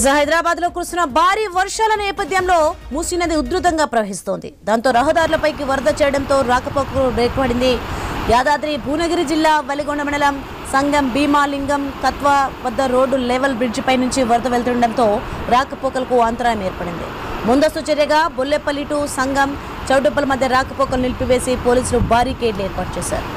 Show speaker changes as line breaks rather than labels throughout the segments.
హైదరాబాద్ లో కురుస్తున్న భారీ వర్షాల నేపథ్యంలో మూసీ నది ఉధృతంగా ప్రవహిస్తోంది. దాంతో రహదారులపైకి వరద చేయడంతో రాకపోకలు బ్రేక్ పడింది. యాదాద్రి భువనగిరి జిల్లా వలిగొండ మండలం సంగం భీమాలింగం కత్వా వద్ద రోడ్డు లెవెల్ బ్రిడ్జి పై నుంచి వరద వెళ్తుండటంతో రాకపోకలకు అంతరాయం ఏర్పడింది. ముందస్తు చర్యగా బొల్లెపల్లి టు సంగం చౌటుప్పల్ మధ్య రాకపోకలు నిలిపివేసి పోలీసులు బారికేడ్లు ఏర్పాటు చేశారు.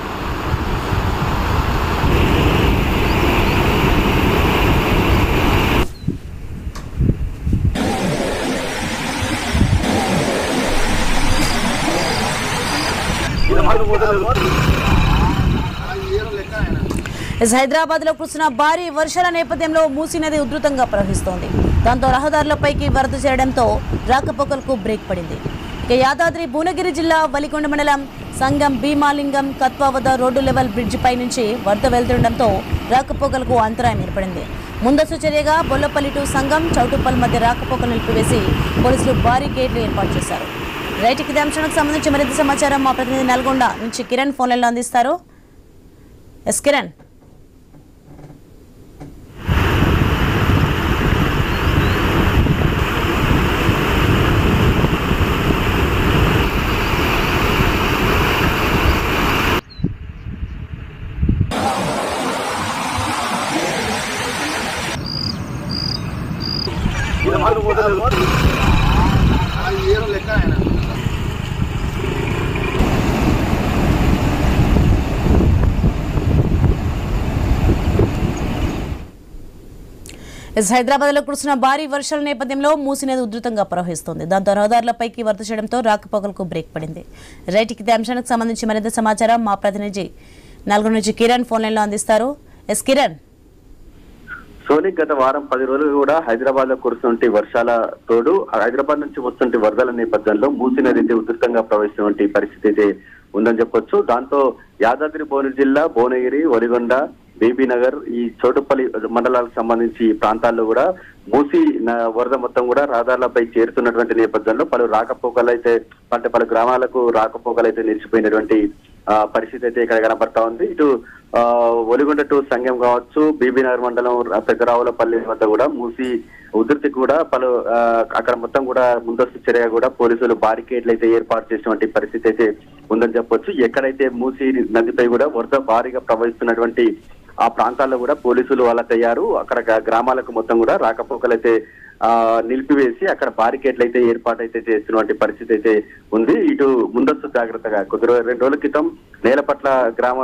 హైదరాబాద్ లో కురుస్తున్న భారీ వర్షాల నేపథ్యంలో మూసీ నది ఉధృతంగా ప్రవహిస్తోంది. దాంతో రహదారులపైకి వరద చేరడంతో రాకపోకలకు బ్రేక్ పడింది. ఇక యాదాద్రి భువనగిరి జిల్లా వలిగొండ మండలం సంగం భీమాలింగం కత్వా వద్ద రోడ్డు లెవెల్ బ్రిడ్జి పై నుంచి వరద వెళ్తుండటంతో రాకపోకలకు అంతరాయం ఏర్పడింది. ముందస్తు చర్యగా బొల్లపల్లి టు సంగం చౌటుప్పల్ మధ్య రాకపోకలు నిలిపివేసి పోలీసులు బారికేడ్లు ఏర్పాటు చేశారు. రైట్, ఇదే అంశానికి సంబంధించి మరింత సమాచారం మా ప్రతినిధి నల్గొండ నుంచి కిరణ్ ఫోన్లలో అందిస్తారు. ఎస్ కిరణ్. హైదరాబాద్ లో కురుస్తున్న భారీ వర్షాల నేపథ్యంలో మూసీ నది ఉధృతంగా ప్రవహిస్తోంది. దాంతో రహదారులపైకి వరద చేయడంతో రాకపోకలకు బ్రేక్ పడింది. రైట్, ఇదే అంశానికి సంబంధించి మరింత సమాచారం మా ప్రతినిధి నల్గొండ నుంచి కిరణ్ ఫోన్ లైన్ లో అందిస్తారు. ఎస్ కిరణ్.
సోని, గత వారం 10 రోజులు కూడా హైదరాబాద్ లో కురుస్తున్న వర్షాల తోడు హైదరాబాద్ నుంచి వస్తున్న వరదల నేపథ్యంలో మూసీ నది ఉధృతంగా ప్రవహిస్తున్న పరిస్థితి అయితే ఉందని చెప్పొచ్చు. దాంతో యాదాద్రి భువనగిరి జిల్లా భువనగిరి, వలిగొండ, బీబీనగర్, ఈ చౌటుప్పల్లి మండలాలకు సంబంధించి ప్రాంతాల్లో కూడా మూసీ వరద మొత్తం కూడా రహదారులపై చేరుతున్నటువంటి నేపథ్యంలో పలు గ్రామాలకు రాకపోకలు అయితే నిలిచిపోయినటువంటి పరిస్థితి అయితే ఇక్కడ కనబడతా ఉంది. ఇటు ఒలిగొండ టు సంగం కావచ్చు, బీబీనగర్ మండలం పెద్దరావులపల్లి వద్ద కూడా మూసీ ఉధృతి కూడా అక్కడ మొత్తం కూడా ముందస్తు చర్యగా కూడా పోలీసులు బారికేడ్లు అయితే ఏర్పాటు చేసినటువంటి పరిస్థితి అయితే ఉందని చెప్పొచ్చు. ఎక్కడైతే మూసీ నదిపై కూడా వరద భారీగా ప్రవహిస్తున్నటువంటి ఆ ప్రాంతాల్లో కూడా పోలీసులు అలర్ట్ అయ్యారు. అక్కడ గ్రామాలకు మొత్తం కూడా రాకపోకలు అయితే నిలిపివేసి అక్కడ బారికేడ్లు అయితే ఏర్పాటు అయితే చేస్తున్నటువంటి పరిస్థితి అయితే ఉంది. ఇటు ముందస్తు జాగ్రత్తగా 2 రోజుల క్రితం నేలపట్ల గ్రామ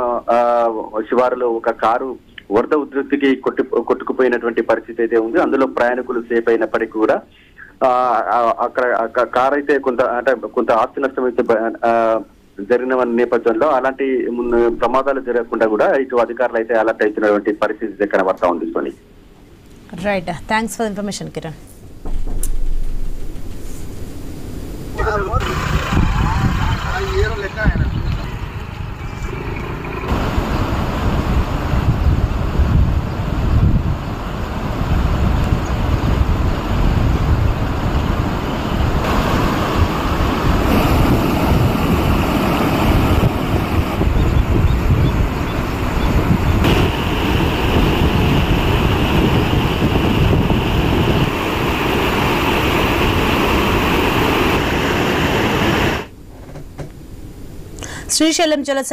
శివారులో ఒక కారు వరద ఉధృతికి కొట్టుకుపోయినటువంటి పరిస్థితి అయితే ఉంది. అందులో ప్రయాణికులు సేఫ్ అయినప్పటికీ కూడా అక్కడ కార్ అయితే కొంత ఆస్తి నష్టం అయితే జరిగిన నేపథ్యంలో అలాంటి ప్రమాదాలు జరగకుండా కూడా ఇటు అధికారులు అయితే అలర్ట్ అవుతున్నటువంటి పరిస్థితి కనబడతా ఉంది. Soni.
Right, thanks for information Kiran. Srisailam జలశ